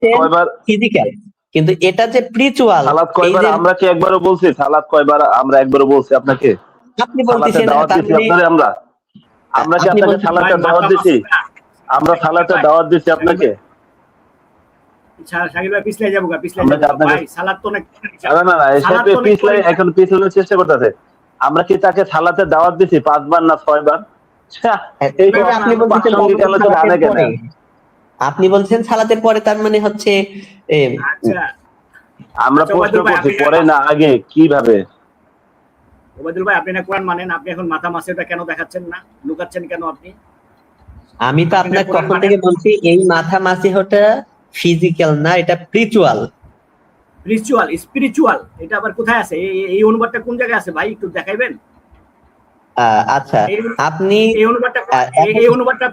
বলছেন কয়বার ফিজিক্যাল, কিন্তু এটা যে স্পিরিচুয়াল। সালাত কয়বার আমরা কি একবারও বলছি? সালাত কয়বার আমরা একবারও বলছি আপনাকে? আপনি সালাতে বলতেছেন দাওয়াত তার দিছি মানে আপনারে আমরা কি আপনি আপনাকে বলতেছেন সালাতে দাওয়াত দিছি? আমরা সালাতে দাওয়াত দিছি আপনাকে? শাকিল ভাই পিছলে যাবো আমরা কি আপনাকে ভাই সালাত তো অনেক না এসে এখন পিছনের চেষ্টা করতেছে। আমরা কি তাকে সালাতে দাওয়াত দিছি 5 বার না 6 বার? এই আপনি বলতেছেন প্রাসঙ্গিক আলোচনা আনে কেন? আপনি বলছেন সালাতের পরে, তার মানে হচ্ছে আচ্ছা আমরা প্রশ্ন করছি পরে না আগে, কিভাবে? ওবায়দুল ভাই আপনি না কোরআন মানেন, আপনি এখন মাথা মাসেটা কেন দেখাচ্ছেন না, লুকাচ্ছেন কেন আপনি? আমি তো আপনাকে কখন থেকে বলছি এই মাথা মাসিহটা ফিজিক্যাল না, এটা স্পিরিচুয়াল। স্পিরিচুয়াল এটা আবার কোথায় আছে? এই অনুবাদটা কোন জায়গায় আছে ভাই, একটু দেখাইবেন? আচ্ছা আপনি এই অনুবাদটা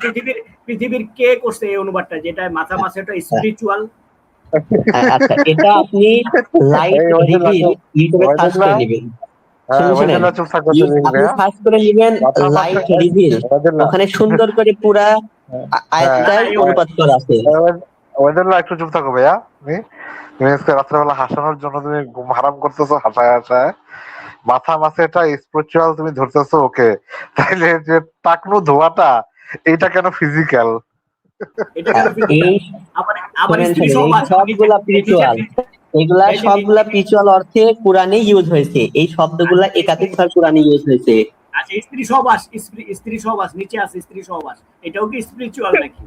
পৃথিবীর কে করছে এই অনুবাদটা, যেটা মাথা মাসেটা স্পিরিচুয়াল? আচ্ছা এটা আপনি লাইট রিভিল ইউটিউবে সার্চ করে নেবেন। আপনি সার্চ করে নেবেন লাইট রিভিল, ওখানে সুন্দর করে পুরা আয়াতটাই অনুবাদ করা আছে। একটু চুপ থাকো ভাইয়া, তুমি রাত্রেবেলা হাসানোর জন্য তুমি ঘুম হারাম করতেছো হাসায় হাসায়। মাথা মাসে এটা স্পিরিচুয়াল তুমি ধরতেছো, ওকে, তাইলে যে টাকনু ধোয়াটা এটা কেন ফিজিক্যাল? সবগুলা স্পিরিচুয়াল, এগুলা সবগুলা স্পিরিচুয়াল অর্থে কোরআনে ইউজ হয়েছে। এই শব্দগুলা একাধিকবার কোরআনে ইউজ হয়েছে। আচ্ছা স্ত্রী সহবাস নিচে আছে, স্ত্রী সহবাস এটাও কি স্পিরিচুয়াল নাকি?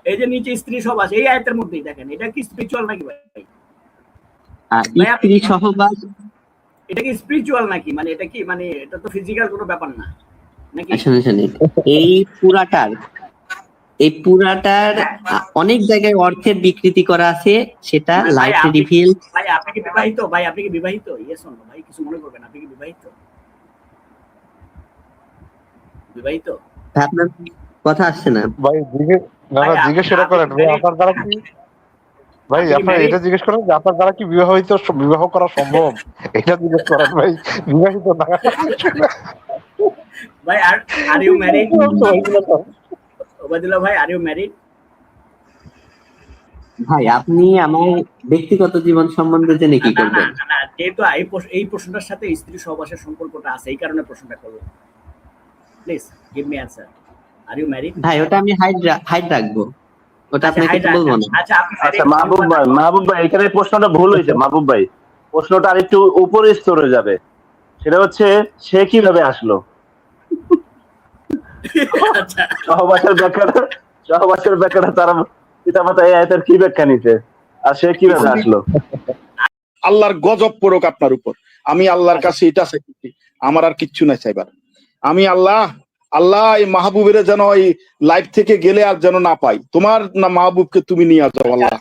এই যে নিচে স্ত্রী সহবাস এই আয়াতের মধ্যেই দেখেন, এটা কি স্পিরিচুয়াল নাকি ভাই? স্ত্রী সহবাস এটা কি স্পিরিচুয়াল নাকি? মানে এটা কি, মানে এটা তো ফিজিক্যাল কোনো ব্যাপার না নাকি? এই পুরাটার অনেক জায়গায় অর্থের বিকৃতি করা আছে, সেটা লাইট রিভিল। ভাই আপনি কি বিবাহিত? ভাই আপনি কি বিবাহিত? ইয়েস অর নো ভাই, কিছু মনে করবেন, আপনি কি বিবাহিত? বিবাহিত? আপনার কথা আসছে না ভাই, জিজ্ঞেস করেন ভাই, আপনার দ্বারা কি, ভাই আপনার এটা জিজ্ঞেস করেন যে আপনার দ্বারা কি বিবাহ করা সম্ভব? এটা জিজ্ঞেস করেন ভাই, বিবাহিত না ভাই। আর ইউ ম্যারিড? ওবায়দুল্লাহ ভাই, আর ইউ ম্যারিড? ভাই আপনি আমার ব্যক্তিগত জীবন সম্বন্ধে জেনে কি করবেন? না যেহেতু এই প্রশ্নটার সাথে স্ত্রী সহবাসের সম্পর্কটা আছে, এই কারণে প্রশ্নটা করলাম। Please give me answer. Are you married? ভাই ওটা আমি হাইড রাখবো, ওটা আপনাকে বলবো না। আচ্ছা মাহবুব ভাই এখানে প্রশ্নটা ভুল হয়েছে। মাহবুব ভাই প্রশ্নটা আরেকটু উপরে স্তরে যাবে, সেটা হচ্ছে সে কিভাবে আসলো? সহবাসের ব্যাখ্যাটা তারা পিতামাতা এই আয়াতের কি ব্যাখ্যা নিতে, আর সে কিভাবে আসলো? আল্লাহর গজব পড়ুক আপনার উপর। আমি আল্লাহর কাছে এটা চাইছি, আমার আর কিচ্ছু নাই চাইবার। আমি আল্লাহ এই মাহবুবের যেন এই লাইফ থেকে গেলে আর যেন না পাই। তোমার না মাহবুবকে তুমি নিয়ে যাও আল্লাহ।